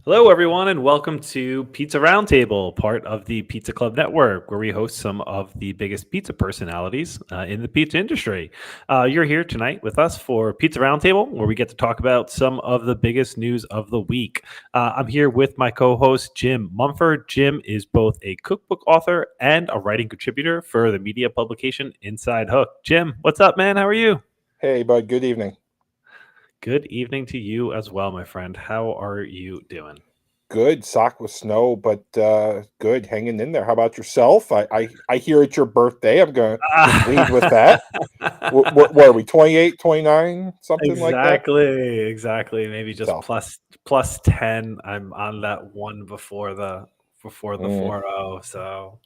Hello, everyone, and welcome to Pizza Roundtable, part of the Pizza Club Network, where we host some of the biggest pizza personalities in the pizza industry. You're here tonight with us for Pizza Roundtable, where we get to talk about some of the biggest news of the week. I'm here with my co host, Jim Mumford. Jim is both a cookbook author and a writing contributor for the media publication Inside Hook. Jim, what's up, man? How are you? Hey, bud. Good evening. Good evening to you as well, my friend. How are you doing? Good. Sock with snow, but good. Hanging in there. How about yourself? I hear it's your birthday. I'm going to lead with that. What are we, 28, 29, something like that? Exactly. Maybe just So, plus 10. I'm on that one before the mm, 40. So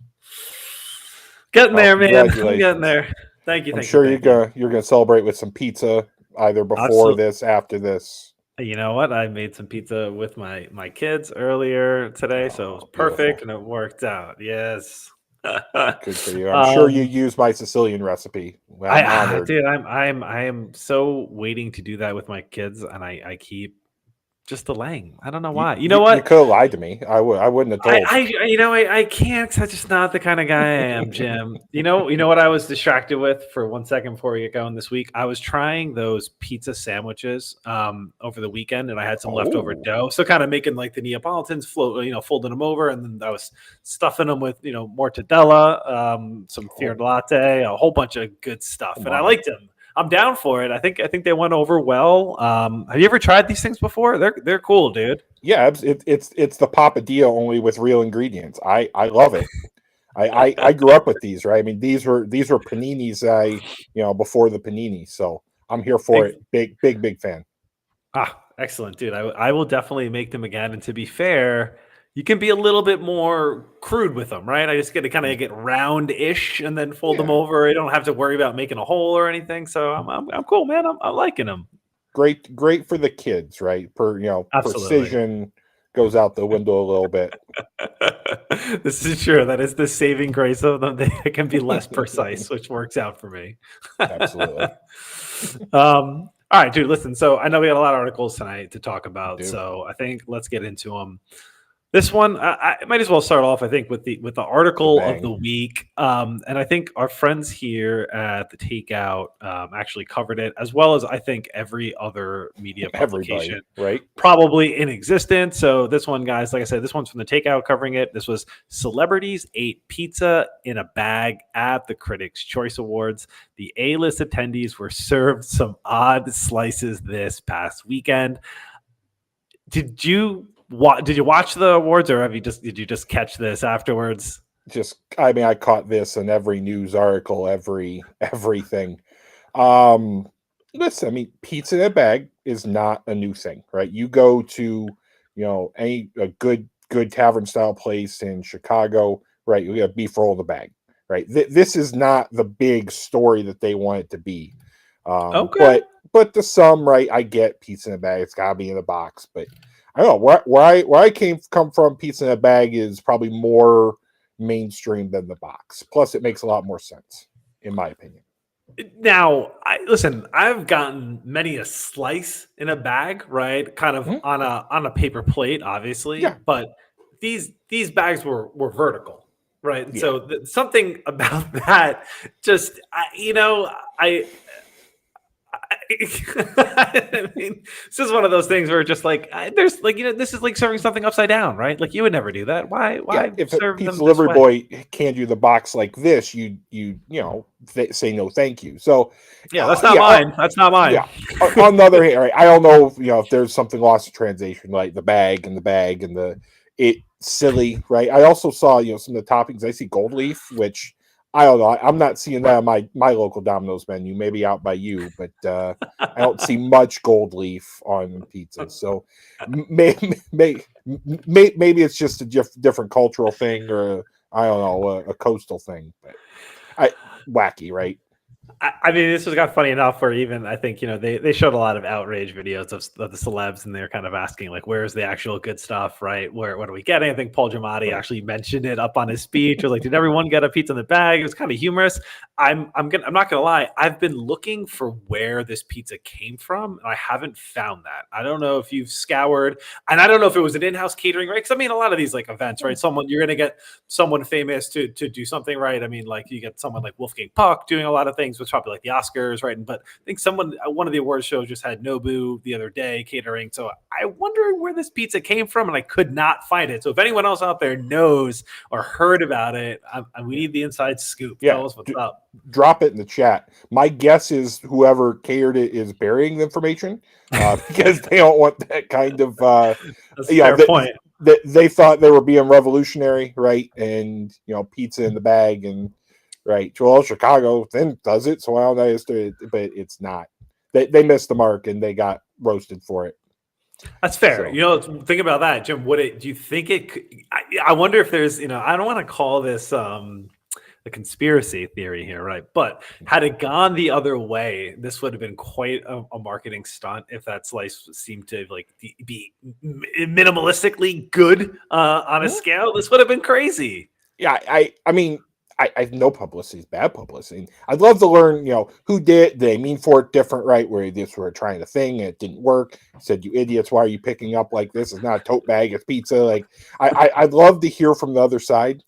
getting well, there, man. I'm getting congratulations. there. Thank you, I'm thank you, sure thank you. you're gonna celebrate with some pizza either before Absolutely. this, after this. You know what? I made some pizza with my kids earlier today, so it was Oh, perfect beautiful. and it worked out. Yes. Good for you. I'm sure you um use my Sicilian recipe. I'm honored. dude, I am so waiting to do that with my kids, and I keep just delaying. I don't know why. You know You what? could have lied to me. I wouldn't have told. I can't. 'Cause I'm just not the kind of guy I am, Jim. You know what I was distracted with for 1 second before we get going this week. I was trying those pizza sandwiches over the weekend, and I had some leftover Oh, dough. So kind of making like the Neapolitans, folding them over, and then I was stuffing them with mortadella, some oh, fior latte, a whole bunch of good oh stuff, and I my. liked them. I'm down for it. I think they went over well. Have you ever tried these things before? They're cool, dude. Yeah, it's the papadilla only with real ingredients. I love it. I grew up with these, right? I mean, these were paninis. Before the panini, so I'm here for Ex- it. Big fan. Excellent, dude. I will definitely make them again. And to be fair, you can be a little bit more crude with them, right? I just get to kind of get round-ish and then fold them Yeah, over. I don't have to worry about making a hole or anything. So I'm cool, man. I'm liking them. great for the kids, right? Absolutely. Precision goes out the window a little bit. This is true. That is the saving grace of them. They can be less precise, which works out for me. Absolutely, All right, dude. Listen. So I know we had a lot of articles tonight to talk about. do So I think let's get into them. This one, I might as well start off, I think, with the the article of the bang. week, and I think our friends here at the Takeout actually covered it, as well as I think every other media publication Everybody, right? probably in existence. So this one, guys, like I said, this one's from the Takeout covering it. This was celebrities ate pizza in a bag at the Critics' Choice Awards. The A-list attendees were served some odd slices this past weekend. Did you watch the awards, or did you just catch this afterwards? I mean, I caught this in every news article, everything. Um, Listen, I mean, pizza in a bag is not a new thing, right? You go to, any a good tavern style place in Chicago, right? You get a beef roll in the bag, right? This is not the big story that they want it to be. Um, Okay. but but to some, right? I get pizza in a bag; it's gotta be in a box. But I don't know where I come from. Pizza in a bag is probably more mainstream than the box. Plus, it makes a lot more sense, in my opinion. Now, listen. I've gotten many a slice in a bag, right? Kind of Mhm. on a paper plate, obviously, Yeah, but these bags were vertical, right? And yeah. so something about that just I mean, this is one of those things where just like there's like this is like serving something upside down, right? Like you would never do that. Why Yeah, why if a serve pizza them this delivery way? boy hand you the box like this, say no, thank you. So, Yeah, that's not yeah, mine. That's not mine. yeah. On the other hand, right, I don't know, if there's something lost in translation, like the bag and it silly, right? I also saw, some of the toppings. I see gold leaf, which I don't know. I'm not seeing that on my local Domino's menu. Maybe out by you, but I don't see much gold leaf on pizzas. So maybe it's just a different cultural thing, or I don't know, a coastal thing. But I wacky, right? I mean, this was got funny enough where even I think, they showed a lot of outrage videos of the celebs, and they're kind of asking like, where's the actual good stuff, right? What are we getting? I think Paul Giamatti Right. actually mentioned it up on his speech. Or like, did everyone get a pizza in the bag? It was kind of humorous. I'm not gonna lie. I've been looking for where this pizza came from, and I haven't found that. I don't know if you've scoured, and I don't know if it was an in-house catering, right? Because I mean, a lot of these like events, right? You're gonna get someone famous to do something, right? I mean, like you get someone like Wolfgang Puck doing a lot of things, which probably like the Oscars, right? But I think one of the awards shows just had Nobu the other day catering. So I wonder where this pizza came from, and I could not find it. So if anyone else out there knows or heard about it, we need the inside scoop. Yeah. Tell us what's up. Drop it in the chat. My guess is whoever catered it is burying the information because they don't want that kind of That's a fair point. they thought they were being revolutionary, right? And pizza in the bag, and right. Well, Chicago then does it, so why don't I just do it? But it's not. They missed the mark and they got roasted for it. That's fair. Think about that, Jim. Do you think it? I wonder if there's. I don't want to call this a conspiracy theory here, right? But had it gone the other way, this would have been quite a marketing stunt. If that slice seemed to like be minimalistically good on a scale, this would have been crazy. Yeah, I mean, I know publicity is bad publicity. I'd love to learn, who did they mean for it different, right? Where this were trying a thing and it didn't work. Said, you idiots, why are you picking up like this? It's not a tote bag, it's pizza. Like I'd love to hear from the other side.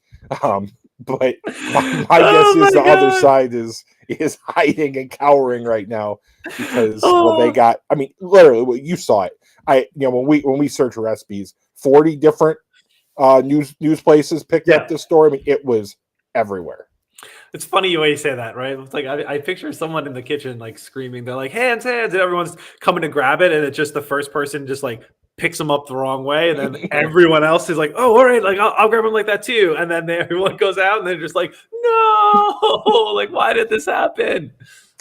But my guess is the other side is hiding and cowering right now because they got. I mean, literally, you saw it. When we search recipes, 40 different news places picked up this story. I mean, it was everywhere. It's funny the way you say that, right? It's like I picture someone in the kitchen like screaming, they're like, hands, and everyone's coming to grab it, and it's just the first person just like picks them up the wrong way, and then everyone else is like, oh, all right, like I'll grab them like that too, and then everyone goes out and they're just like, no, like why did this happen?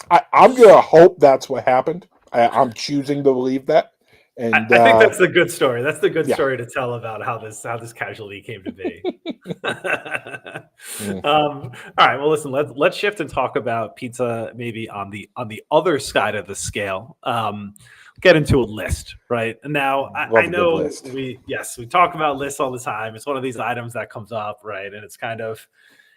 I'm gonna hope that's what happened. I'm choosing to believe that. And I think that's the good story. That's the good story to tell about how this casualty came to be. All right. Well, listen. Let's shift and talk about pizza. Maybe on the other side of the scale. Get into a list, right? And now I know we talk about lists all the time. It's one of these items that comes up, right? And it's kind of,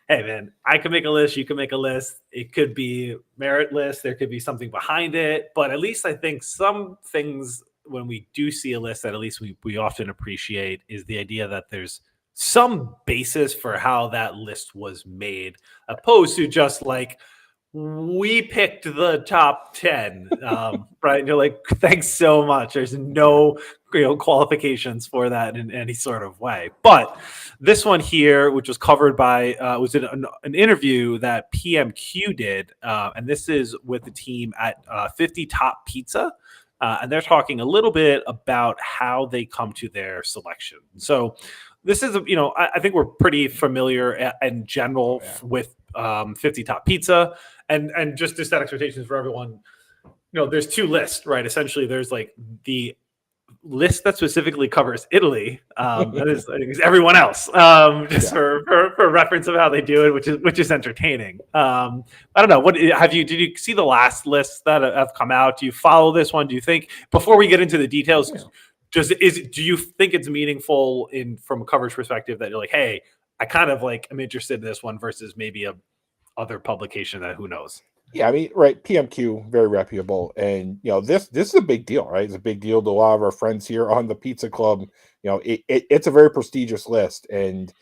hey man, I can make a list, you can make a list. It could be merit list, there could be something behind it, but at least I think some things when we do see a list that at least we often appreciate is the idea that there's some basis for how that list was made, opposed to just like we picked the top 10, right? And you're like, thanks so much. There's no qualifications for that in any sort of way. But this one here, which was covered by, was an interview that PMQ did, and this is with the team at 50 Top Pizza. And they're talking a little bit about how they come to their selection. So this is, I think we're pretty familiar in general with 50 Top Pizza, and just to set expectations for everyone. There's two lists, right? Essentially, there's like the list that specifically covers Italy, that is everyone else, for reference of how they do it, which is entertaining. I don't know. Did you see the last lists that have come out? Do you follow this one? Do you think, before we get into the details, do you think it's meaningful from a coverage perspective that you're like, hey, I kind of like I'm interested in this one versus maybe a other publication that who knows? Yeah, I mean, right, PMQ, very reputable, and this is a big deal, right? It's a big deal to a lot of our friends here on the Pizza Club. It's a very prestigious list, and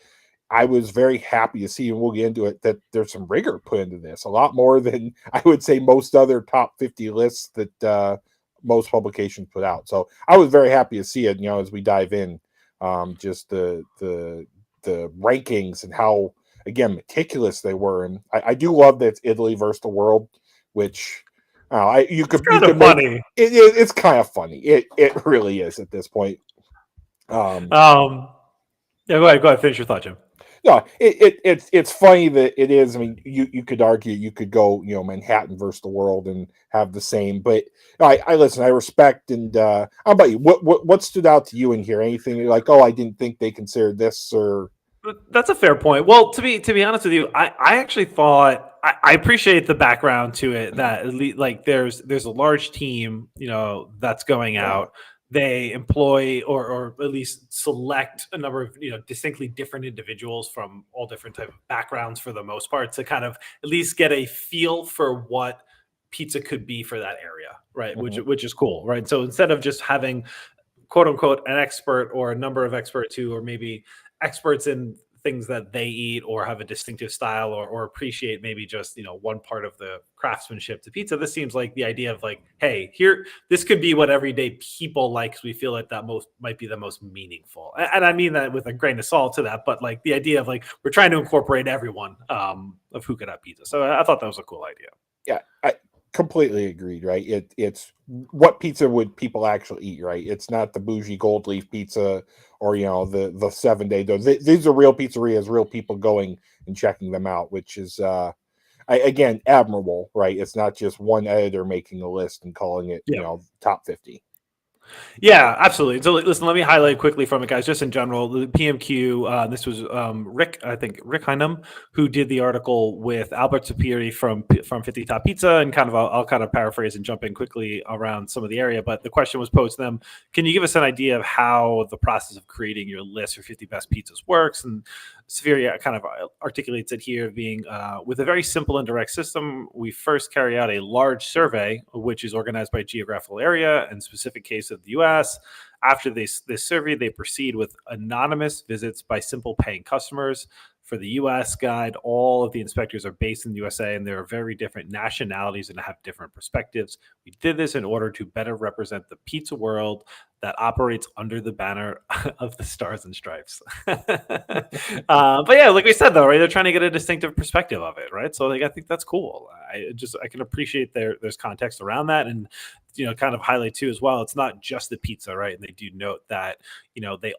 I was very happy to see, and we'll get into it, that there's some rigor put into this, a lot more than I would say most other top 50 lists that most publications put out. So I was very happy to see it, as we dive in, just the rankings and how, again, meticulous they were. And I do love that it's Italy versus the world, which it's kind of funny. It's kind of funny. It really is at this point. Yeah, go ahead. Finish your thought, Jim. No, it's funny that it is. I mean, you could argue, you could go, Manhattan versus the world and have the same. But I listen. I respect. And how about you? What stood out to you in here? Anything like, oh, I didn't think they considered this, or That's a fair point. Well, to be honest with you, I actually thought I appreciate the background to it that like there's a large team, that's going out. They employ or at least select a number of distinctly different individuals from all different type of backgrounds for the most part to kind of at least get a feel for what pizza could be for that area, right? Which Mhm. which is cool, right? So instead of just having quote unquote an expert or a number of experts who are maybe experts in things that they eat or have a distinctive style or appreciate maybe just one part of the craftsmanship to pizza. This seems like the idea of like, hey, here this could be what everyday people like, 'cause we feel like that most might be the most meaningful, and I mean that with a grain of salt to that, but like the idea of like we're trying to incorporate everyone of who could have pizza. So I thought that was a cool idea. Yeah, I completely agreed, right? It's what pizza would people actually eat, right? It's not the bougie gold leaf pizza or the 7 day dough. These are real pizzerias, real people going and checking them out, which is again admirable, right? It's not just one editor making a list and calling it Yeah. top 50. Yeah, absolutely. So listen, let me highlight quickly from it, guys. Just in general, the PMQ. This was Rick, I think Rick Hynum, who did the article with Albert Sapiri from 50 Top Pizza, and kind of I'll kind of paraphrase and jump in quickly around some of the area. But the question was posed to them: can you give us an idea of how the process of creating your list for 50 best pizzas works? And Sapiri kind of articulates it here, being with a very simple and direct system. We first carry out a large survey, which is organized by geographical area and specific case of the U.S. After this survey, they proceed with anonymous visits by simple paying customers. For the U.S. guide, all of the inspectors are based in the USA, and there are very different nationalities and have different perspectives. We did this in order to better represent the pizza world that operates under the banner of the Stars and Stripes. But yeah, like we said, though, right? They're trying to get a distinctive perspective of it, right? So like, I think that's cool. I can appreciate there's context around that, and kind of highlight too as well. It's not just the pizza, right? And they do note that they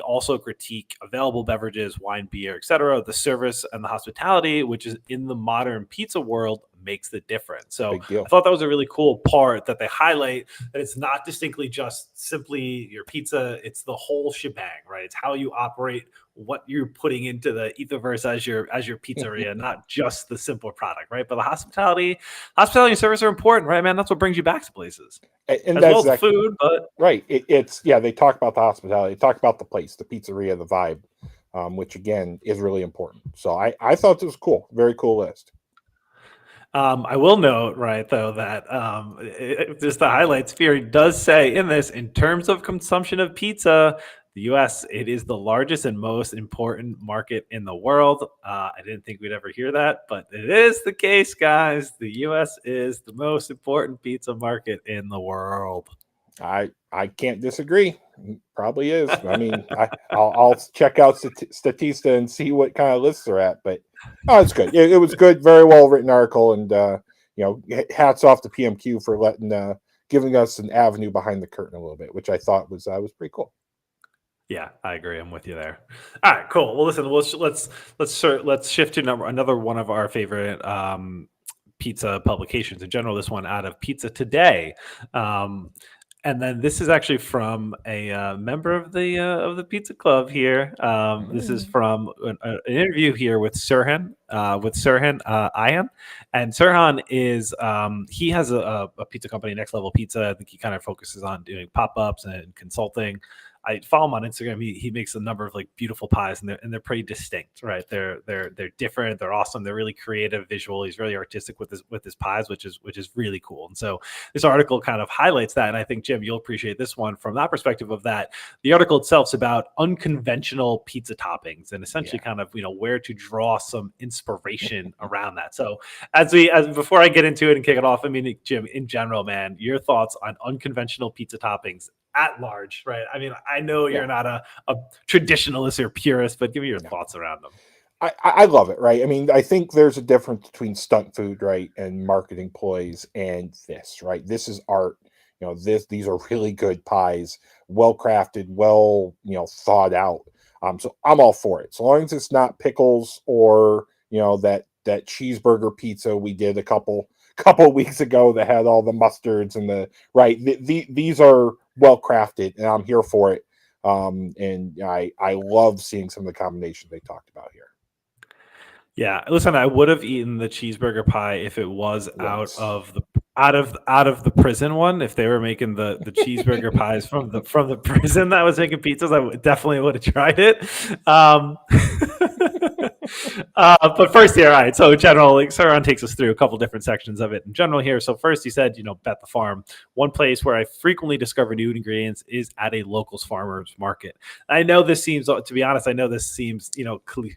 also critique available beverages, wine, beer, etc. The service and the hospitality, which is in the modern pizza world, makes the difference. So Big I deal. thought that was a really cool part that they highlight, that it's not distinctly just simply your pizza, it's the whole shebang, right? It's how you operate, what you're putting into the etherverse as your pizzeria, not just the simple product, right? But the hospitality and service are important, right, man? That's what brings you back to places, And as well that's as the that. food. But Right. It's yeah, they talk about the hospitality, they talk about the place, the pizzeria, the vibe, which again is really important. So I thought this was cool. Very cool list. I will note, right, though, that just the highlights Fury does say in this, in terms of consumption of pizza, the U.S. it is the largest and most important market in the world. I didn't think we'd ever hear that, but it is the case, guys. The U.S. is the most important pizza market in the world. I can't disagree. Probably is. I mean, I'll check out Statista and see what kind of lists they're at. But oh, it's good. It was good. Very well written article, and hats off to PMQ for giving us an avenue behind the curtain a little bit, which I thought was pretty cool. Yeah, I agree. I'm with you there. All right, cool. Well, listen, let's shift to another one of our favorite pizza publications in general. This one out of Pizza Today, um, and then this is actually from a member of the Pizza Club here. This is Mm. from an interview here with Sirhan Ayan, and Sirhan is he has a pizza company, Next Level Pizza. I think he kind of focuses on doing pop ups and consulting. I follow him on Instagram. He makes a number of like beautiful pies, and they're pretty distinct, right? They're different. They're awesome. They're really creative, visual. He's really artistic with his pies, which is really cool. And so this article kind of highlights that. And I think Jim, you'll appreciate this one from that perspective of that. The article itself's about unconventional pizza toppings and essentially Yeah. kind of where to draw some inspiration around that. So as before I get into it and kick it off, I mean, Jim, in general, man, your thoughts on unconventional pizza toppings at large, right? I mean, I know Yeah. you're not a traditionalist or purist, but give me your No. thoughts around them. I love it, right? I mean, I think there's a difference between stunt food, right, and marketing ploys, and this, right? This is art. These are really good pies, well crafted, well, thought out. So I'm all for it, so long as it's not pickles or that cheeseburger pizza we did a couple weeks ago that had all the mustards and the right. These are well crafted, and I'm here for it. And I love seeing some of the combinations they talked about here. Yeah, listen, I would have eaten the cheeseburger pie if it was Right. out of the prison one. If they were making the cheeseburger pies from the prison that was making pizzas, definitely would have tried it. Um, but first here, all right. So in general, like Saran takes us through a couple different sections of it in general here. So first, you said, bet the farm. One place where I frequently discover new ingredients is at a locals farmers market. I know this seems, to be honest, I know this seems,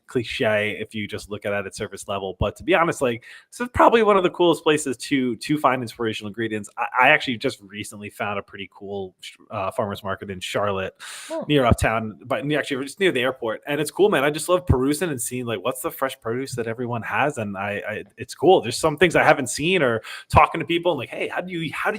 cliche if you just look at it at surface level. But to be honest, like this is probably one of the coolest places to find inspirational ingredients. I actually just recently found a pretty cool farmers market in Charlotte, near uptown, but actually just near the airport, and it's cool, man. I just love perusing and seeing like what's the fresh produce that everyone has, and it's cool. There's some things I haven't seen, or talking to people and like, hey, how do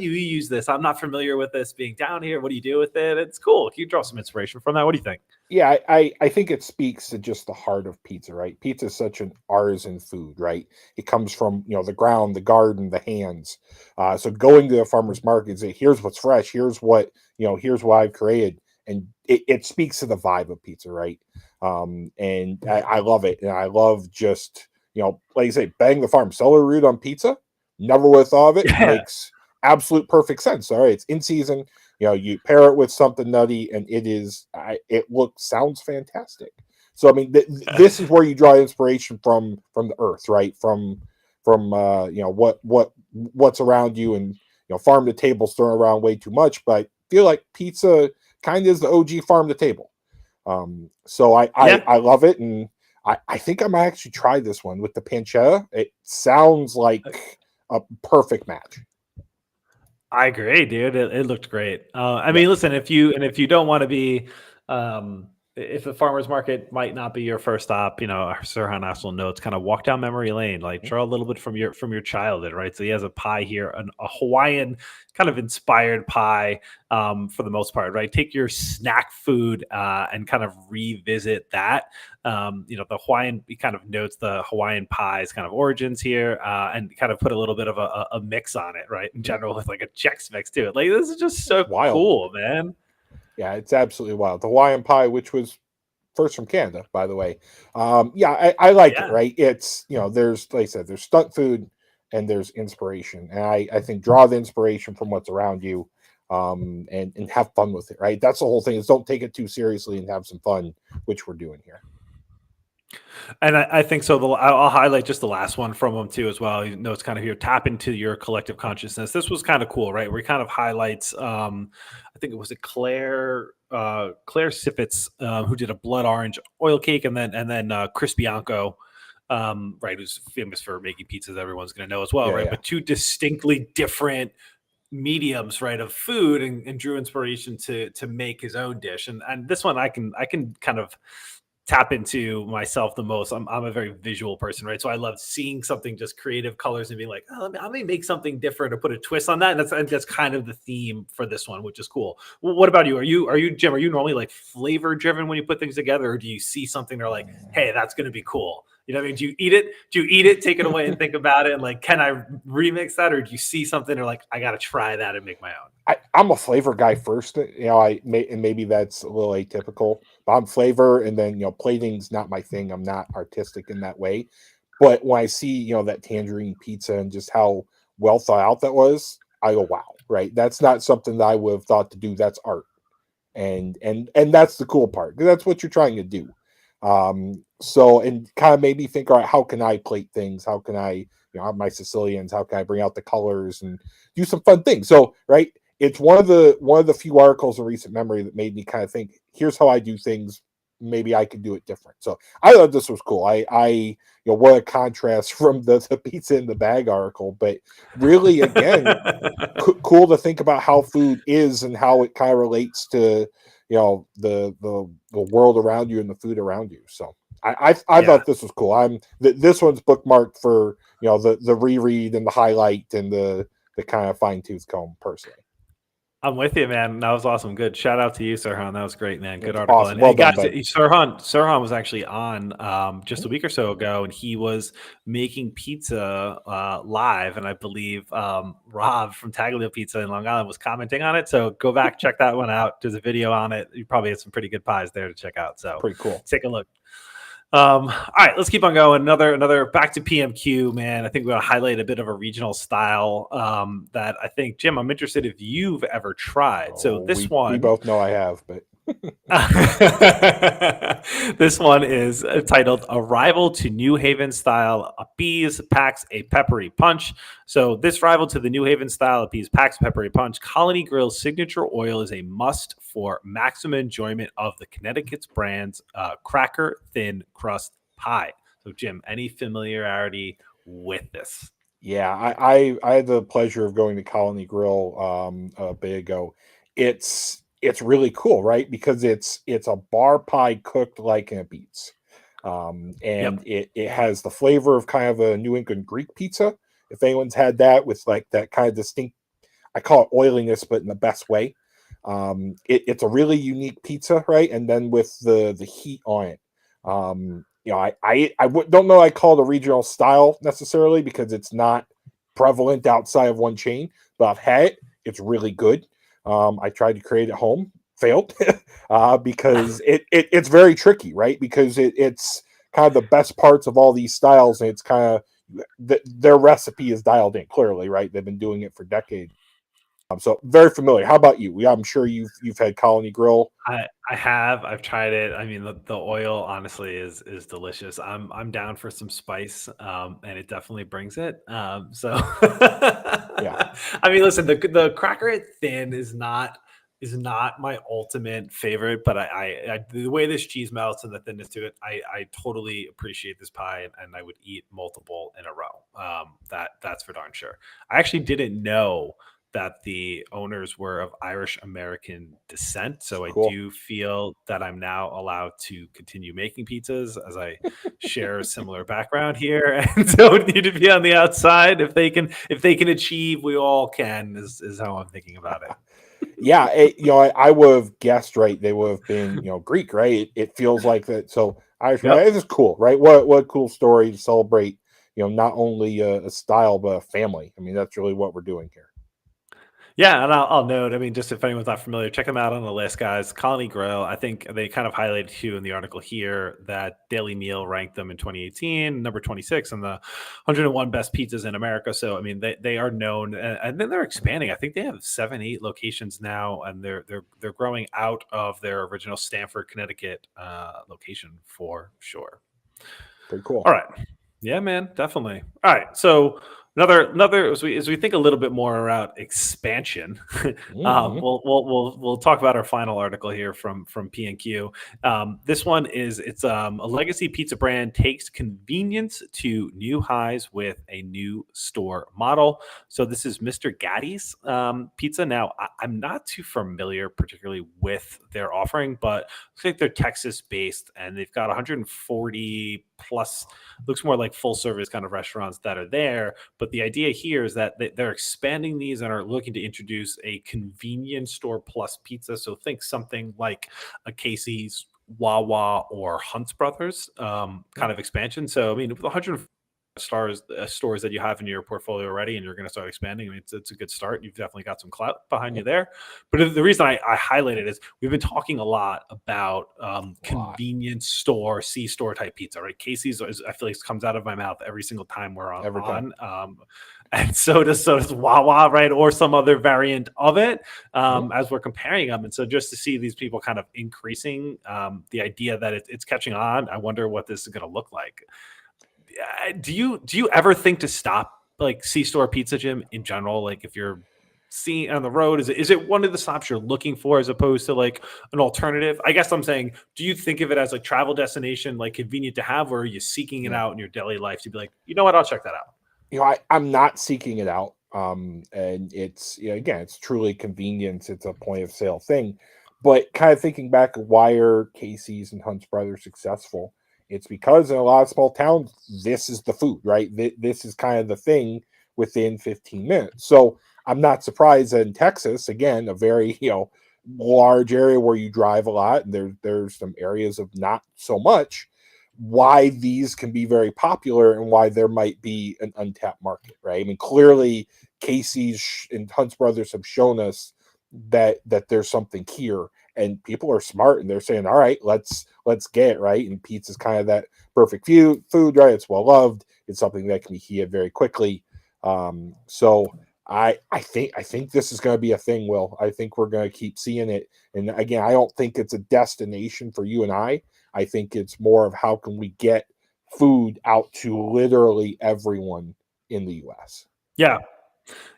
you use this? I'm not familiar with this. Being down here, what do you do with it? It's cool. Can you draw some inspiration from that? What do you think? Yeah, I think it speaks to just the heart of pizza, right? Pizza is such an artisan food, right? It comes from the ground, the garden, the hands. So going to the farmer's market and say, here's what's fresh, here's what I've created, and it speaks to the vibe of pizza, right? And I love it, and I love just like you say, bang the farm celery root on pizza. Never would have thought of it. Yeah. Makes absolute perfect sense. All right, it's in season. You pair it with something nutty, and it sounds fantastic. So I mean, this is where you draw inspiration from the earth, right? From what's around you, and farm to table's thrown around way too much, but I feel like pizza kind of is the OG farm to table. So Yeah. I love it, and I think I might actually try this one with the pancetta. It sounds like a perfect match. I agree, dude. It looked great. I Yeah. mean, listen, if you don't want to be, if the farmers market might not be your first stop, Sirhan Asl notes kind of walk down memory lane, like draw a little bit from your childhood, right? So he has a pie here, a Hawaiian kind of inspired pie, for the most part, right? Take your snack food and kind of revisit that. The Hawaiian, he kind of notes the Hawaiian pie's kind of origins here, and kind of put a little bit of a mix on it, right? In general, with like a Chex mix to it. Like, this is just so Wild. cool, man. Yeah, it's absolutely wild. The Hawaiian pie, which was first from Canada, by the way. Yeah, I like it, Yeah. right? It's, there's, like I said, there's stunt food and there's inspiration. And I think draw the inspiration from what's around you, and have fun with it, right? That's the whole thing, is don't take it too seriously and have some fun, which we're doing here. And I think so. I'll highlight just the last one from him too, as well. It's kind of here, tap into your collective consciousness. This was kind of cool, right? Where he kind of highlights, I think it was Claire Siffitz, who did a blood orange oil cake, and then Chris Bianco, right, who's famous for making pizzas. Everyone's going to know as well, Yeah, right? yeah. But two distinctly different mediums, right, of food, and drew inspiration to make his own dish. And this one I can kind of tap into myself the most. I'm a very visual person, right? So I love seeing something, just creative colors, and being like, oh, let me make something different or put a twist on that. And that's kind of the theme for this one, which is cool. Well, what about you? Are you Jim? Are you normally like flavor driven when you put things together, or do you see something they're like, hey, that's going to be cool? You know what I mean? Do you eat it? Do you eat it, take it away, and think about it? And like, can I remix that, or do you see something or like, I got to try that and make my own? I'm a flavor guy first. And maybe that's a little atypical, but I'm flavor, and then plating's not my thing. I'm not artistic in that way. But when I see that tangerine pizza and just how well thought out that was, I go, wow, right? That's not something that I would have thought to do. That's art, and that's the cool part, because that's what you're trying to do. So, and kind of made me think, all right, how can I plate things? How can I have my Sicilians? How can I bring out the colors and do some fun things? So, right, it's one of the few articles of recent memory that made me kind of think, here's how I do things. Maybe I could do it different. So I thought this was cool. What a contrast from the pizza in the bag article, but really, again, cool to think about how food is and how it kind of relates to the world around you and the food around you. So I Yeah. thought this was cool. This one's bookmarked for the reread and the highlight and the kind of fine tooth comb personally. I'm with you, man. That was awesome. Good. Shout out to you, Sirhan. That was great, man. Good That's article. awesome. And, Well and done, guys, bud. Sirhan was actually on just a week or so ago, and he was making pizza live. And I believe Rob from Taglio Pizza in Long Island was commenting on it. So go back, check that one out. There's a video on it. You probably had some pretty good pies there to check out. So Pretty cool. take a look. All right, let's keep on going. Another back to PMQ, man. I think we're gonna highlight a bit of a regional style that I think, Jim, I'm interested if you've ever tried. So Oh, this we one, both know I have, but this one is titled "Arrival to New Haven Style Appease Packs a Peppery Punch." So this rival to the New Haven style appease packs a peppery punch. Colony Grill's signature oil is a must for maximum enjoyment of the Connecticut's brand's cracker thin crust pie. So, Jim, any familiarity with this? yeah, I had the pleasure of going to Colony Grill a bit ago. It's really cool, right? Because it's a bar pie cooked like in a beats. And Yep. it has the flavor of kind of a New England Greek pizza. If anyone's had that with like that kind of distinct, I call it oiliness, but in the best way. It's a really unique pizza, right? And then with the heat on it, don't know. I call it a regional style necessarily because it's not prevalent outside of one chain, but I've had it. It's really good. I tried to create it at home, failed because it's very tricky, right? Because it's kind of the best parts of all these styles, and it's kind of their recipe is dialed in clearly, right? They've been doing it for decades. So very familiar. How about you? I'm sure you've had Colony Grill. I have. I've tried it. I mean, the oil honestly is delicious. I'm down for some spice, and it definitely brings it. So, Yeah, I mean, listen, the cracker it thin is not my ultimate favorite, but I the way this cheese melts and the thinness to it, I totally appreciate this pie, and I would eat multiple in a row. That's for darn sure. I actually didn't know that the owners were of Irish American descent. So I cool. do feel that I'm now allowed to continue making pizzas as I share a similar background here and don't need to be on the outside. If they can achieve, we all can is how I'm thinking about it. Yeah, I would have guessed right. They would have been Greek, right? It feels like that. So Irish, Yep. this is cool, right? What a cool story to celebrate. Not only a style but a family. I mean, that's really what we're doing here. Yeah, and I'll note. I mean, just if anyone's not familiar, check them out on the list, guys. Colony Grill. I think they kind of highlighted too in the article here that Daily Meal ranked them in 2018, number 26 on the 101 best pizzas in America. So I mean, they are known, and then they're expanding. I think they have 7, 8 locations now, and they're growing out of their original Stamford, Connecticut location for sure. Pretty cool. All right. Yeah, man, definitely. All right. So another as we think a little bit more about expansion, Mhm. we'll talk about our final article here from P&Q. This one is it's a legacy pizza brand takes convenience to new highs with a new store model. So this is Mr. Gaddy's Pizza. Now I'm not too familiar, particularly with their offering, but looks like they're Texas based and they've got 140 plus, looks more like full service kind of restaurants that are there. But the idea here is that they're expanding these and are looking to introduce a convenience store plus pizza. So think something like a Casey's, Wawa, or Hunt's Brothers kind of expansion. So I mean, with 100 stores that you have in your portfolio already, and you're going to start expanding, I mean, it's a good start. You've definitely got some clout behind you there. But the reason I highlight it is we've been talking a lot about Lot. convenience store, C store type pizza, right? Casey's, I feel like, comes out of my mouth every single time we're Every time. on. And so does Wawa, right, or some other variant of it, as we're comparing them. And so just to see these people kind of increasing the idea that it's catching on, I wonder what this is going to look like. Do you ever think to stop like C store pizza, Jim, in general? Like if you're seeing on the road, is it one of the stops you're looking for as opposed to like an alternative? I guess I'm saying, do you think of it as like travel destination, like convenient to have, or are you seeking it Yeah. out in your daily life to be like, you know what, I'll check that out? I'm not seeking it out. And it's again, it's truly convenience. It's a point of sale thing. But kind of thinking back, why are Casey's and Hunt's Brothers successful? It's because in a lot of small towns, this is the food, right? This is kind of the thing within 15 minutes. So I'm not surprised that in Texas, again, a very large area where you drive a lot, and there's some areas of not so much, why these can be very popular and why there might be an untapped market, right? I mean, clearly Casey's and Hunt's Brothers have shown us that there's something here, and people are smart and they're saying, all right, let's get it, right? And pizza's kind of that perfect food, right? It's well loved. It's something that can be heated very quickly. So I think this is going to be a thing, Will. I think we're going to keep seeing it. And again, I don't think it's a destination for you and I think it's more of how can we get food out to literally everyone in the US. Yeah.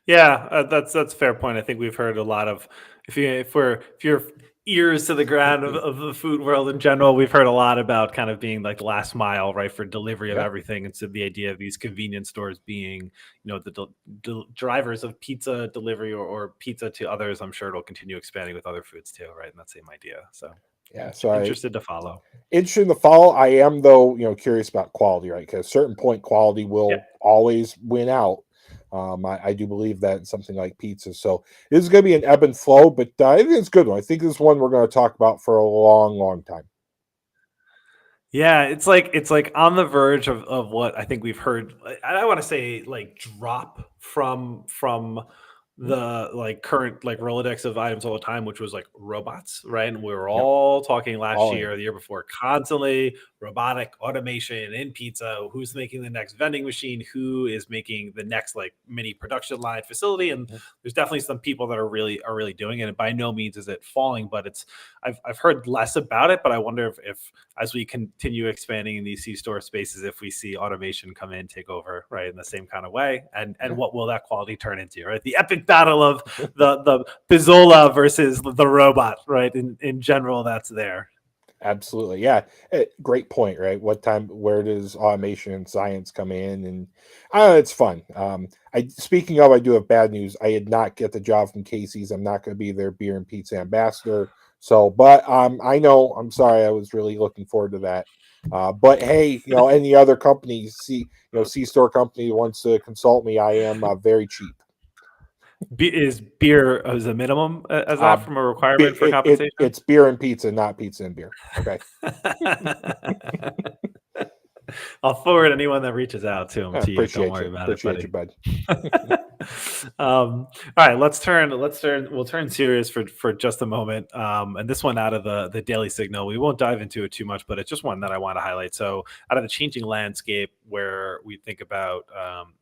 Yeah, that's a fair point. I think we've heard a lot of if you're ears to the ground of the food world in general, we've heard a lot about kind of being like the last mile, right, for delivery of Yeah. everything. And so the idea of these convenience stores being, the drivers of pizza delivery or pizza to others, I'm sure it'll continue expanding with other foods too, right? And that same idea. So Yeah. So interested to follow. interested in the fall. I am though, curious about quality, right? Because at a certain point, quality Yeah. will always win out. I do believe that in something like pizza. So this is going to be an ebb and flow, but I think it's a good one. I think this is one we're going to talk about for a long, long time. Yeah, it's like on the verge of what I think we've heard. I want to say like drop from the like current like Rolodex of items all the time, which was like robots, right? And we were Yep, all talking last all in. year, the year before, constantly robotic automation in pizza. Who's making the next vending machine? Who is making the next like mini production line facility? And Mhm. there's definitely some people that are really doing it. And by no means is it falling, but I've heard less about it. But I wonder if as we continue expanding in these C-store spaces, if we see automation come in, take over, right, in the same kind of way, and Yeah. what will that quality turn into, right? The epic battle of the Pizzola versus the robot, right? In general, that's there. Absolutely. Yeah. Great point, right? Where does automation and science come in? And it's fun. Speaking of, I do have bad news. I did not get the job from Casey's. I'm not going to be their beer and pizza ambassador. So, but I know, I'm sorry. I was really looking forward to that. But hey, any other company, C-store company wants to consult me, I am very cheap. Is beer as a minimum as Uh, that from a requirement for it's compensation? beer and pizza, not pizza and beer. Okay. I'll forward anyone that reaches out to him I to you. Don't appreciate worry you. about it, Appreciate you, buddy. bud. All right, we'll turn serious for just a moment. And this one out of the Daily Signal, we won't dive into it too much, but it's just one that I want to highlight. So out of the changing landscape where we think about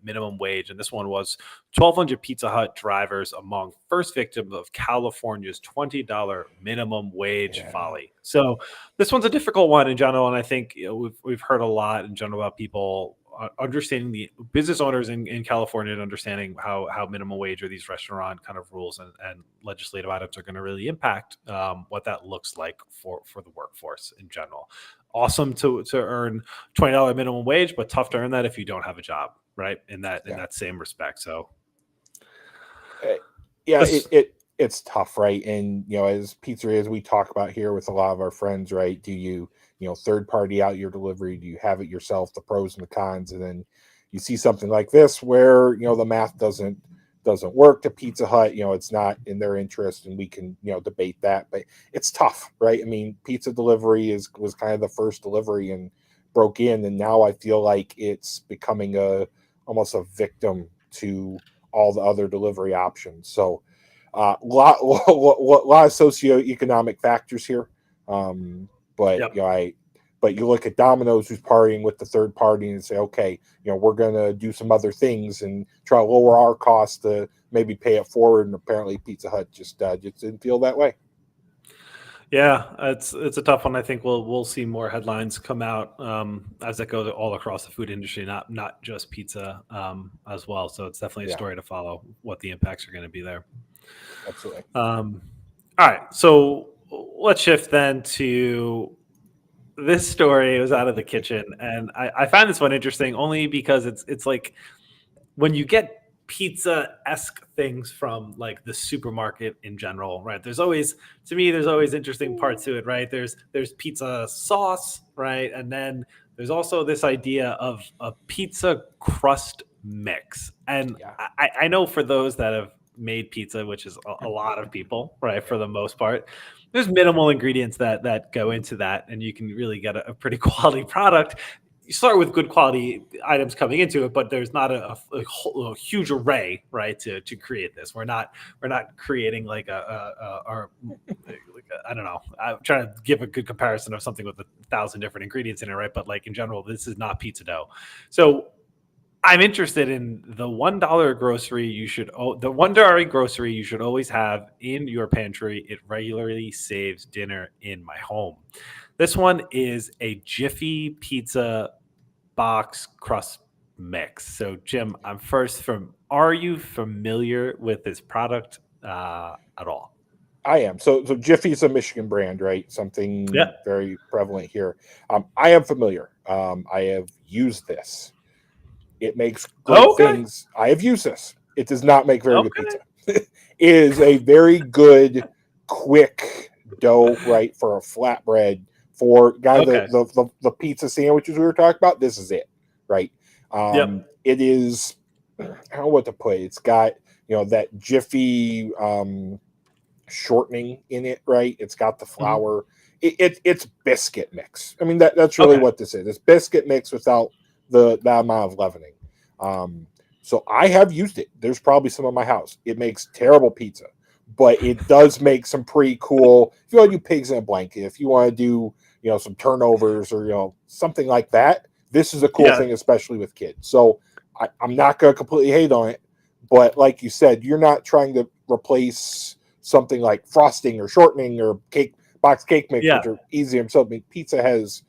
minimum wage, and this one was 1,200 Pizza Hut drivers among first victims of California's $20 minimum wage Yeah. folly. So this one's a difficult one in general, and I think we've heard a lot in general about people understanding the business owners in California and understanding how minimum wage or these restaurant kind of rules and legislative items are going to really impact what that looks like for the workforce in general. Awesome to earn $20 minimum wage, but tough to earn that if you don't have a job, right? In Yeah. that same respect. So Uh, yeah, let's it's tough, right? And as pizzerias we talk about here with a lot of our friends, right? Do you third party out your delivery? Do you have it yourself? The pros and the cons, and then you see something like this where the math doesn't work to Pizza Hut. It's not in their interest, and we can debate that, but it's tough, right? I mean, pizza delivery was kind of the first delivery and broke in, and now I feel like it's becoming almost a victim to all the other delivery options. So, lot of socioeconomic factors here. Um, but yep. but you look at Domino's, who's partying with the third party, and say, okay, we're gonna do some other things and try to lower our costs to maybe pay it forward. And apparently, Pizza Hut just didn't feel that way. Yeah, it's a tough one. I think we'll see more headlines come out as that goes all across the food industry, not just pizza as well. So it's definitely a Yeah, story to follow what the impacts are going to be there. absolutely. All right, so let's shift then to this story. It was out of the kitchen, and I find this one interesting only because it's like when you get pizza-esque things from like the supermarket in general, right? There's always interesting parts to it, right? There's pizza sauce, right? And then there's also this idea of a pizza crust mix. And Yeah, I know for those that have made pizza, which is a lot of people, right? For the most part, there's minimal ingredients that go into that, and you can really get a pretty quality product. You start with good quality items coming into it, but there's not a huge array, right? To create this, we're not creating like I don't know. I'm trying to give a good comparison of something with 1,000 different ingredients in it, right? But like in general, this is not pizza dough. So I'm interested in the $1 grocery the $1 grocery you should always have in your pantry. It regularly saves dinner in my home. This one is a Jiffy Pizza box crust mix. So Jim, are you familiar with this product at all? I am. So Jiffy's a Michigan brand, right? Something Yeah. very prevalent here. I am familiar. I have used this. It makes great things. I have used this. It does not make very good pizza. It is a very good, quick dough, right, for a flatbread. For the pizza sandwiches we were talking about, this is it, right? It is, I don't know what to put. It's got, that Jiffy shortening in it, right? It's got the flour. It's biscuit mix. I mean, that's really what this is. It's biscuit mix without that amount of leavening. So I have used it. There's probably some in my house. It makes terrible pizza, but it does make some pretty cool. If you want to do pigs in a blanket, if you want to do some turnovers or something like that, this is a cool thing, especially with kids. So I'm not going to completely hate on it, but like you said, you're not trying to replace something like frosting or shortening or box cake mix, which are easier. So I mean, pizza has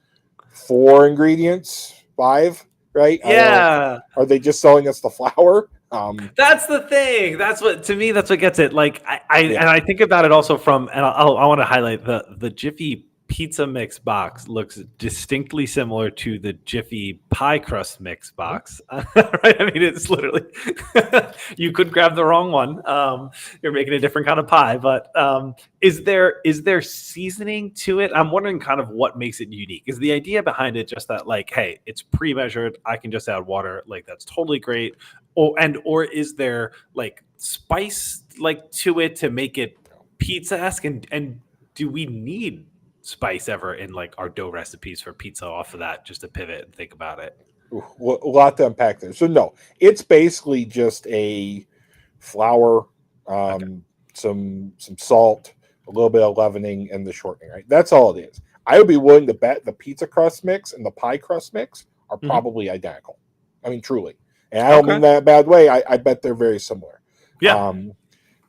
4 ingredients, 5. Right? Yeah. Are they just selling us the flour? That's the thing. That's what gets it. Like and I think about it also from, and I want to highlight the Jiffy pizza mix box looks distinctly similar to the Jiffy pie crust mix box. Right? I mean, it's literally you could grab the wrong one. You're making a different kind of pie, but is there seasoning to it? I'm wondering kind of what makes it unique. Is the idea behind it just that, like, hey, it's pre-measured, I can just add water, like that's totally great, or is there like spice like to it to make it pizza-esque, and do we need spice ever in like our dough recipes for pizza off of that, just to pivot and think about it? A lot to unpack there. So no, it's basically just a flour, some salt, a little bit of leavening, and the shortening, right? That's all it is. I would be willing to bet the pizza crust mix and the pie crust mix are probably identical. I mean, truly. And I don't mean that in a bad way. I bet they're very similar.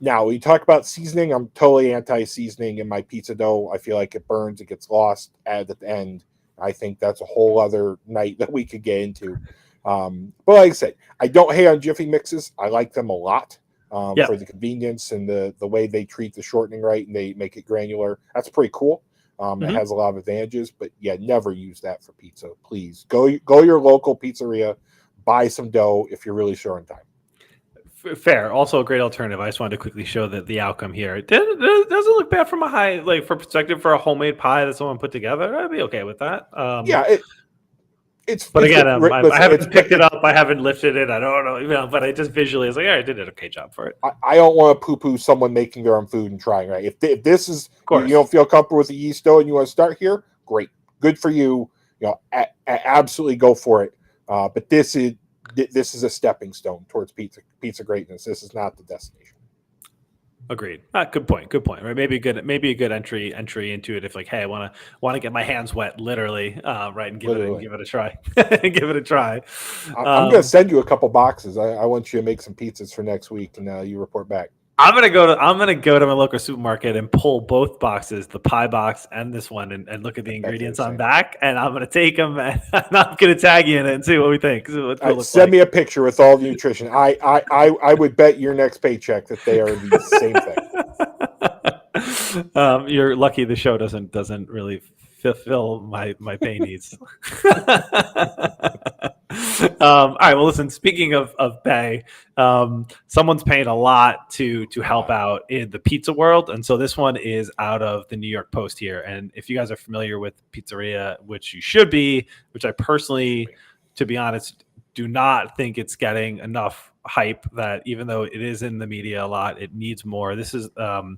Now, when you talk about seasoning, I'm totally anti-seasoning in my pizza dough. I feel like it burns, it gets lost at the end. I think that's a whole other night that we could get into. But like I said, I don't hate on Jiffy mixes. I like them a lot for the convenience and the way they treat the shortening right, and they make it granular. That's pretty cool. It has a lot of advantages, but never use that for pizza. Please go your local pizzeria, buy some dough if you're really short on time. Fair. Also a great alternative. I just wanted to quickly show the outcome here. It doesn't look bad from a for perspective for a homemade pie that someone put together. I'd be okay with that. But again, I haven't picked it up. I haven't lifted it. I don't know, but I just visually was like, I did an okay job for it. I don't want to poo-poo someone making their own food and trying, right? If this is, you don't feel comfortable with the yeast dough and you want to start here, great. Good for you. Absolutely go for it. But this is a stepping stone towards pizza greatness. This is not the destination. Agreed. Good point. Right? Maybe a good entry into it if like, hey, I want to get my hands wet, literally, right, and give it a try. I'm going to send you a couple boxes. I want you to make some pizzas for next week, and you report back. I'm gonna go to my local supermarket and pull both boxes, the pie box and this one, and look at the ingredients on back, and I'm gonna take them and I'm gonna tag you in it and see what we think. Send me a picture with all the nutrition. I would bet your next paycheck that they are the same thing. You're lucky the show doesn't really fulfill my pay needs. All right. Well, listen, speaking of pay, someone's paying a lot to help out in the pizza world. And so this one is out of the New York Post here. And if you guys are familiar with pizzeria, which you should be, which I personally, to be honest, do not think it's getting enough hype, that even though it is in the media a lot, it needs more. This is the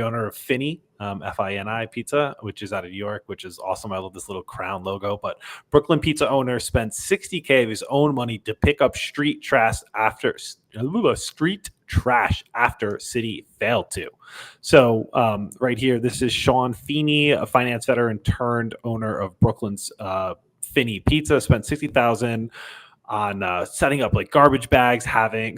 owner of Fini, Fini Pizza, which is out of New York, which is awesome. I love this little crown logo. But Brooklyn pizza owner spent $60K of his own money to pick up street trash after city failed to. So right here, this is Sean Feeney, a finance veteran turned owner of Brooklyn's Fini Pizza, spent $60,000 on setting up like garbage cans, having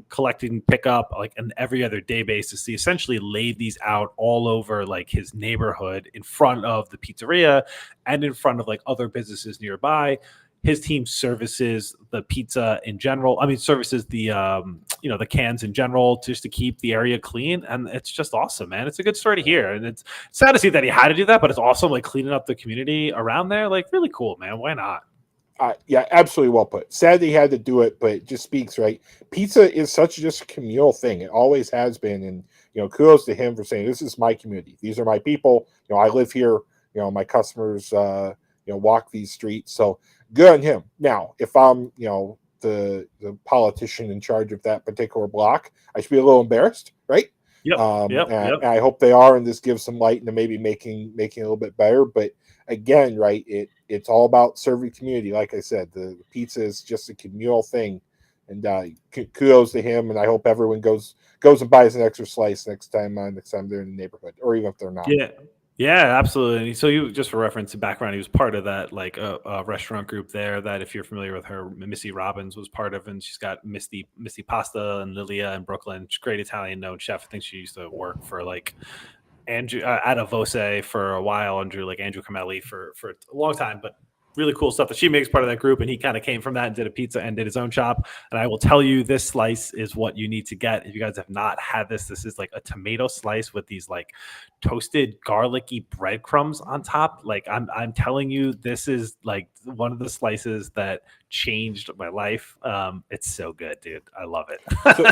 collected and pick up like an every other day basis. He essentially laid these out all over like his neighborhood, in front of the pizzeria and in front of like other businesses nearby. His team services the pizza in general. I mean, services the the cans in general, just to keep the area clean, and it's just awesome, man. It's a good story to hear, and it's sad to see that he had to do that, but it's also like cleaning up the community around there, like really cool, man. Why not? Yeah, absolutely well put. Sad he had to do it, but it just speaks, right? Pizza is such just a communal thing. It always has been. And, kudos to him for saying, this is my community. These are my people. I live here. My customers, walk these streets. So good on him. Now, if I'm, the politician in charge of that particular block, I should be a little embarrassed, right? Yep. And I hope they are, and this gives some light into maybe making it a little bit better. But again, right, it's all about serving community. Like I said, the pizza is just a communal thing, and kudos to him. And I hope everyone goes and buys an extra slice next time they're in the neighborhood, or even if they're not. Yeah, absolutely. So you, just for reference and background, he was part of that like a restaurant group there that, if you're familiar with her, Missy Robbins was part of, and she's got Misty Pasta and Lilia in Brooklyn. She's a great Italian known chef. I think she used to work for like Andrew at Avose for a while, Andrew Camelli for a long time, but really cool stuff that she makes, part of that group. And he kind of came from that and did a pizza and did his own shop. And I will tell you, this slice is what you need to get. If you guys have not had this is like a tomato slice with these like toasted garlicky breadcrumbs on top. Like I'm telling you, this is like one of the slices that changed my life. It's so good, dude. I love it.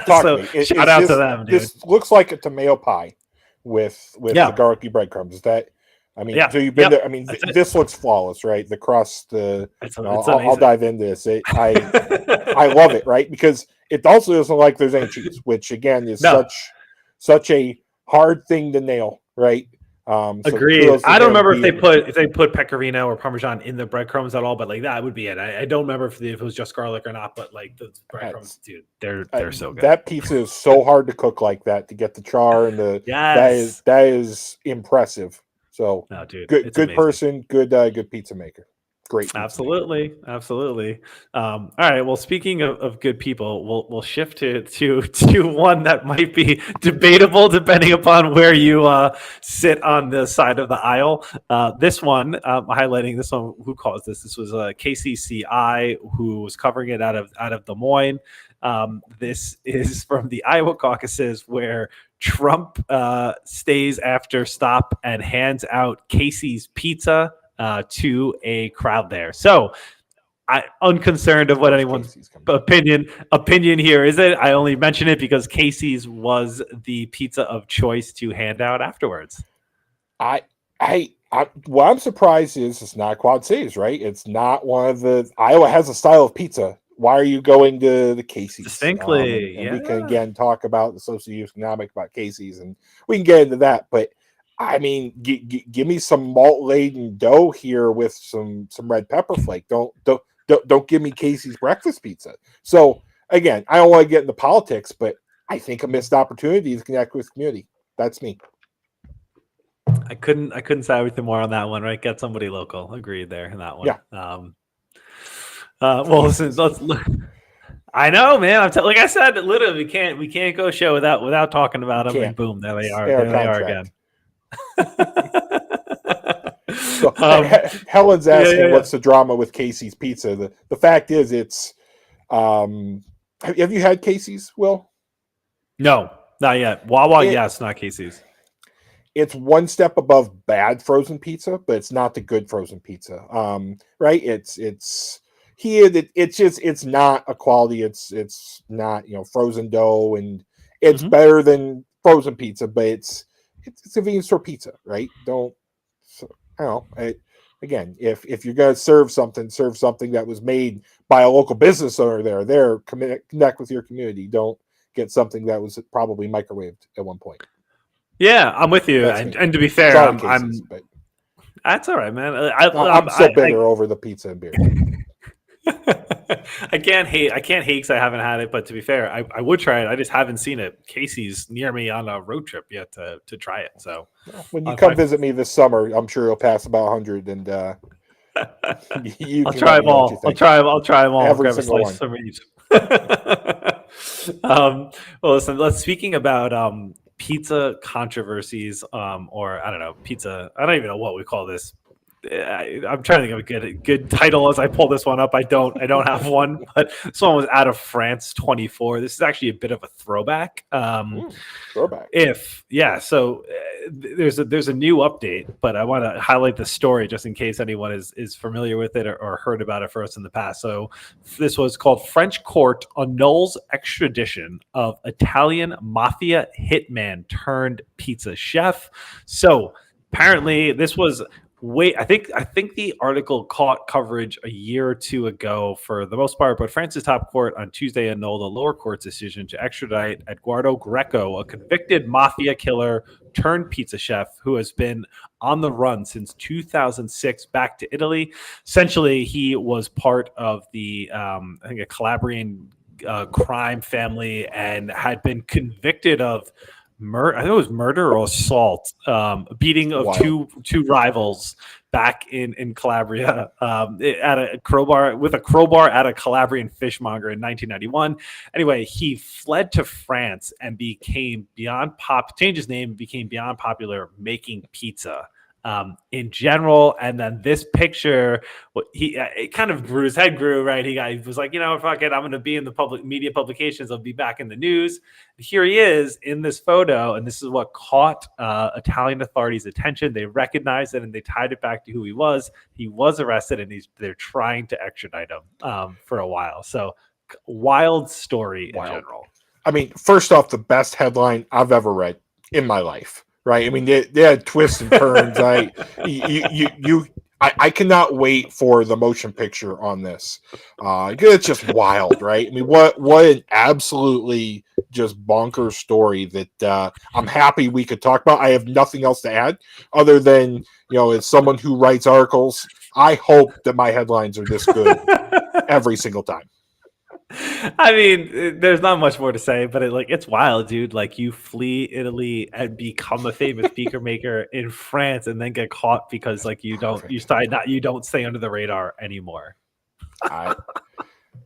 So shout out to them, dude. This looks like a tomato pie with the garlicky breadcrumbs. Is that? I mean, so you've been there. I mean, this looks flawless, right? The crust, I'll dive into this. I love it, right? Because it also doesn't look like there's any cheese, which again is such a hard thing to nail, right? Agreed. I don't remember if they put pecorino or parmesan in the breadcrumbs at all, but like that would be it. I don't remember if it was just garlic or not, but like the breadcrumbs, dude, they're so good. That pizza is so hard to cook like that, to get the char and that is impressive. So, no, dude, good person, good pizza maker. Great. Absolutely. All right. Well, speaking of good people, we'll shift to one that might be debatable depending upon where you sit on the side of the aisle. This one, highlighting this one, who caused this? This was KCCI, who was covering it out of Des Moines. This is from the Iowa caucuses, where Trump stays after stop and hands out Casey's Pizza to a crowd there. So I unconcerned of what anyone's opinion here is. It I only mention it because Casey's was the pizza of choice to hand out afterwards. What I'm surprised is it's not Quad Cities, right? It's not one of the Iowa has a style of pizza. Why are you going to the Casey's? Distinctly, and we can again talk about the socioeconomic about Casey's, and we can get into that. But I mean, give me some malt laden dough here with some red pepper flake. Don't give me Casey's breakfast pizza. So again, I don't want to get into politics, but I think a missed opportunity to connect with community. That's me. I couldn't say anything more on that one. Right, get somebody local. Agreed there in that one. Yeah. Well, listen, let's look. I know, man. Like I said, literally, we can't go show without talking about them. And boom, there they are. There they are again. So, Helen's asking what's the drama with Casey's Pizza. The fact is, it's have you had Casey's, Will? No, not yet. Wawa, yes, not Casey's. It's one step above bad frozen pizza, but it's not the good frozen pizza. Right? It's not a quality. It's not frozen dough, and it's better than frozen pizza, but it's a convenience store pizza, right? I don't know. again, if you're going to serve something that was made by a local business owner there. Connect with your community. Don't get something that was probably microwaved at one point. Yeah, I'm with you. That's me. And to be fair, Sorry, cases, but that's all right, man. I'm still bitter over the pizza and beer. I can't hate because I haven't had it, but to be fair, I would try it. I just haven't seen it. Casey's near me on a road trip yet to try it. So when you come visit me this summer, I'm sure you'll pass about 100, and you I'll can try let them me know what all. you think. I'll try them all. Every Grab a single slice one. from each. Well, listen. Speaking about pizza controversies, or I don't know, pizza. I don't even know what we call this. I'm trying to think of a good title as I pull this one up. I don't have one, but this one was out of France 24. This is actually a bit of a throwback. Throwback. So there's a new update, but I want to highlight the story just in case anyone is familiar with it or heard about it first in the past. So this was called French Court annuls extradition of Italian mafia hitman turned pizza chef. So apparently this was I think the article caught coverage a year or two ago for the most part, but France's top court on Tuesday annulled the lower court's decision to extradite Eduardo Greco, a convicted mafia killer turned pizza chef who has been on the run since 2006 back to Italy. Essentially, he was part of the I think a Calabrian crime family and had been convicted of I think it was murder or assault, beating of two rivals back in Calabria at a crowbar at a Calabrian fishmonger in 1991. Anyway, he fled to France and changed his name and became beyond popular making pizza. In general, and then this picture, it kind of grew. His head grew, right? He was like, fuck it, I'm going to be in the public media publications. I'll be back in the news. Here he is in this photo, and this is what caught Italian authorities' attention. They recognized it and they tied it back to who he was. He was arrested, and they're trying to extradite him for a while. So wild story in general. I mean, first off, the best headline I've ever read in my life. Right. I mean, they had twists and turns. I cannot wait for the motion picture on this. It's just wild, right? I mean, what an absolutely just bonkers story that I'm happy we could talk about. I have nothing else to add other than, as someone who writes articles, I hope that my headlines are this good every single time. I mean, there's not much more to say, but it's wild, dude. Like, you flee Italy and become a famous beaker maker in France, and then get caught because you don't stay under the radar anymore.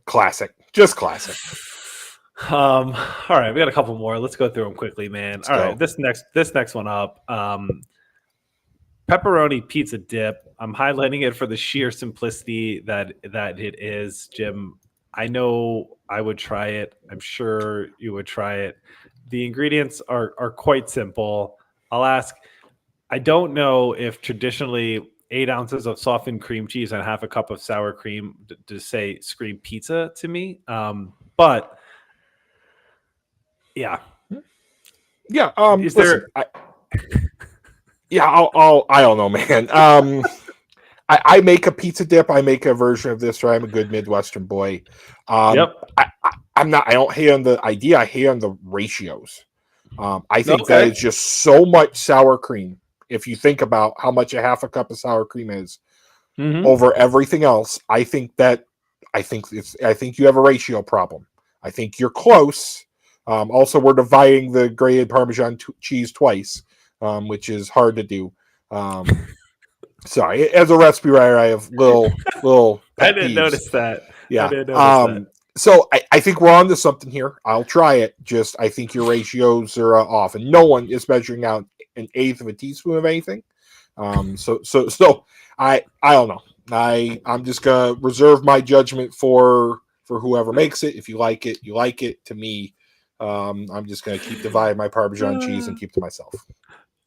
Classic, just classic. All right, we got a couple more. Let's go through them quickly, man. All right, this next one up. Pepperoni pizza dip. I'm highlighting it for the sheer simplicity that it is, Jim. I know I would try it. I'm sure you would try it. The ingredients are quite simple. I'll ask, I don't know if traditionally 8 ounces of softened cream cheese and half a cup of sour cream to say scream pizza to me. But yeah. Yeah. Is there... I don't know, man. I make a pizza dip. I make a version of this, right? I'm a good Midwestern boy. Yep. I don't hate on the idea. I hate on the ratios. I think that is just so much sour cream. If you think about how much a half a cup of sour cream is over everything else, I think you have a ratio problem. I think you're close. Also, we're dividing the grated Parmesan cheese twice, which is hard to do. Sorry, as a recipe writer, I have little I didn't notice that. Yeah. So I think we're on to something here. I'll try it. Just I think your ratios are off, and no one is measuring out an eighth of a teaspoon of anything. So I don't know. I'm just gonna reserve my judgment for whoever makes it. If you like it, you like it. To me, I'm just gonna keep dividing my Parmesan cheese and keep to myself.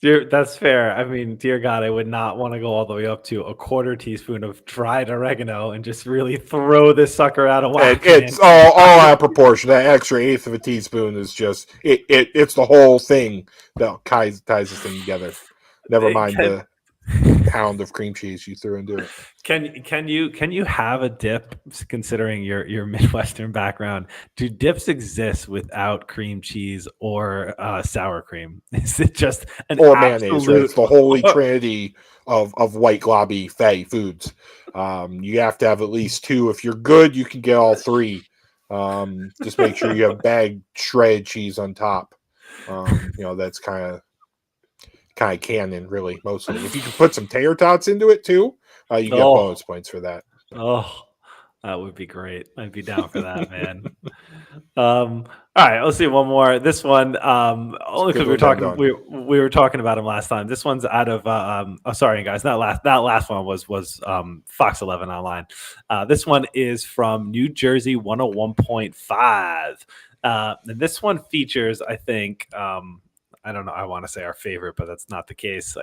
That's fair. I mean, dear God, I would not want to go all the way up to a quarter teaspoon of dried oregano and just really throw this sucker out of whack. It's all out of proportion. That extra eighth of a teaspoon is just it's the whole thing that ties this thing together. Never mind pound of cream cheese you threw into it. Can you have a dip, considering your Midwestern background? Do dips exist without cream cheese or sour cream? Is it just an Or mayonnaise, right? absolute? It's the holy trinity of white globby fatty foods. You have to have at least two. If you're good, you can get all three. Just make sure you have bagged shredded cheese on top. That's kind of canon, really, mostly. If you can put some tater tots into it too, you get Oh, bonus points for that. oh, that would be great. I'd be down for that, man. All right, let's see one more. This one, only because we were talking about him last time. This one's out of sorry guys, that last one was Fox 11 Online. This one is from New Jersey 101.5. And this one features, I think, I don't know. I want to say our favorite, but that's not the case.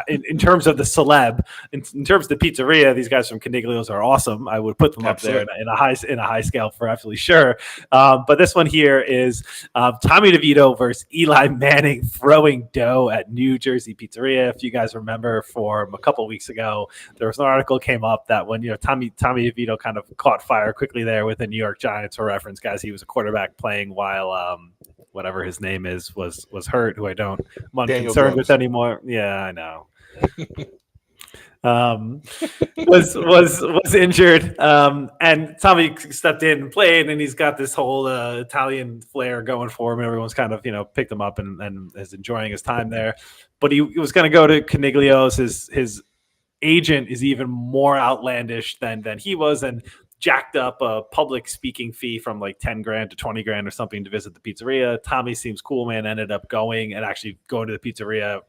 In terms of the celeb, in terms of the pizzeria, these guys from Caniglio's are awesome. I would put them Absolutely. up there in a high scale for absolutely sure. But this one here is Tommy DeVito versus Eli Manning throwing dough at New Jersey Pizzeria. If you guys remember, from a couple of weeks ago, there was an article came up that when Tommy DeVito kind of caught fire quickly there with the New York Giants. For reference, guys, he was a quarterback playing while whatever his name is was hurt, who I'm unconcerned with anymore. Yeah, I know. Was injured, and Tommy stepped in and played, and he's got this whole Italian flair going for him. Everyone's kind of picked him up and is enjoying his time there. But he was going to go to Caniglio's. His agent is even more outlandish than he was, and jacked up a public speaking fee from like 10 grand to 20 grand or something to visit the pizzeria. Tommy seems cool, man. Ended up going and actually going to the pizzeria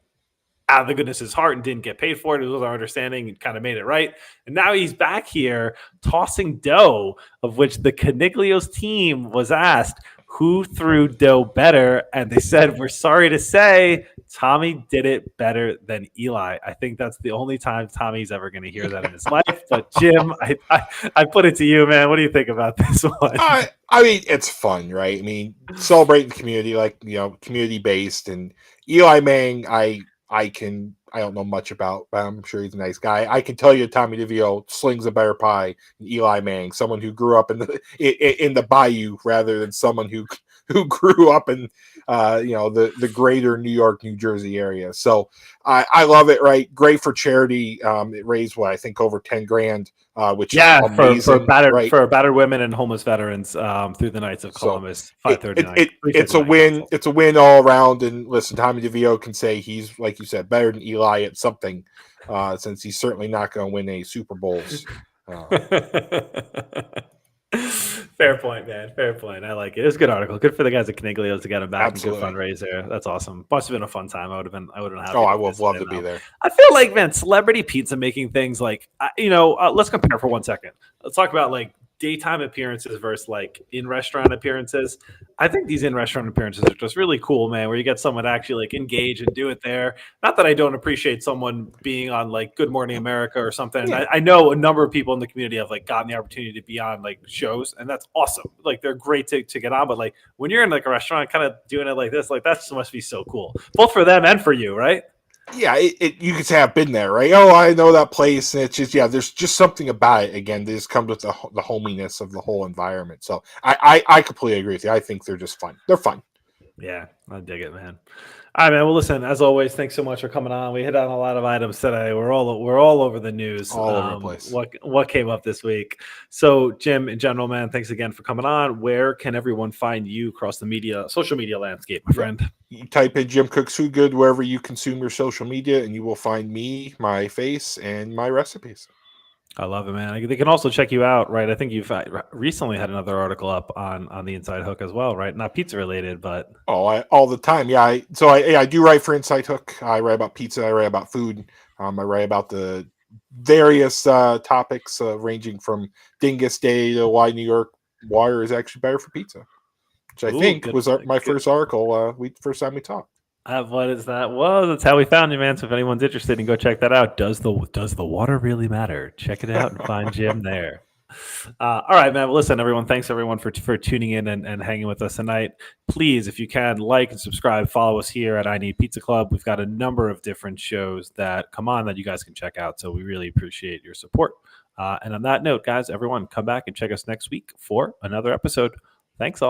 out of the goodness of his heart and didn't get paid for it. It was our understanding and kind of made it right. And now he's back here tossing dough, of which the Caniglio's team was asked who threw dough better. And they said, we're sorry to say, Tommy did it better than Eli. I think that's the only time Tommy's ever going to hear that in his life. But Jim, I put it to you, man. What do you think about this one? I mean, it's fun, right? I mean, celebrating the community, like, community based. And Eli Manning, I don't know much about, but I'm sure he's a nice guy. I can tell you Tommy DeVito slings a better pie than Eli Manning, someone who grew up in the bayou rather than someone who grew up in the greater New York, New Jersey area. So I love it, right? Great for charity. It raised I think over 10 grand, which is amazing, for battered women and homeless veterans through the Nights of Columbus. 539. It's a win. Council. It's a win all around. And listen, Tommy DeVito can say he's, like you said, better than Eli at something, since he's certainly not going to win any Super Bowls. Fair point, man. Fair point. I like it. It was a good article. Good for the guys at Caniglio's to get him back. Absolutely. And good fundraiser. That's awesome. Must have been a fun time. I would have been happy. Oh, I would have loved to be there. I feel like, man, celebrity pizza making things like, let's compare for 1 second. Let's talk about like daytime appearances versus like in-restaurant appearances. I think these in-restaurant appearances are just really cool, man, where you get someone to actually like engage and do it there. Not that I don't appreciate someone being on like Good Morning America or something. Yeah. I know a number of people in the community have like gotten the opportunity to be on like shows, and that's awesome. Like they're great to get on, but like when you're in like a restaurant kind of doing it like this, like that must be so cool, both for them and for you, right? Yeah, you could say I've been there, right? Oh, I know that place, and it's just there's just something about it. Again, this comes with the hominess of the whole environment. So I completely agree with you. I think they're just fun. They're fun. Yeah, I dig it, man. All right, man. Well, listen, as always, thanks so much for coming on. We hit on a lot of items today. We're all over the news. All over the place. What came up this week? So, Jim, in general, man, thanks again for coming on. Where can everyone find you across the social media landscape, my friend? You type in Jim Cooks Food Good wherever you consume your social media, and you will find me, my face, and my recipes. I love it, man. They can also check you out, right? I think you've recently had another article up on the Inside Hook as well, right? Not pizza related, but all the time. Yeah, I do write for Inside Hook. I write about pizza. I write about food. I write about the various topics ranging from Dingus Day to why New York water is actually better for pizza, which I think was my first article. First time we talked. What is that? Well, that's how we found you, man. So if anyone's interested, go check that out. Does the water really matter? Check it out and find Jim there. All right, man. Well, listen, everyone. Thanks, everyone, for tuning in and hanging with us tonight. Please, if you can, like and subscribe. Follow us here at I Need Pizza Club. We've got a number of different shows that come on that you guys can check out. So we really appreciate your support. And on that note, guys, everyone, come back and check us next week for another episode. Thanks, all.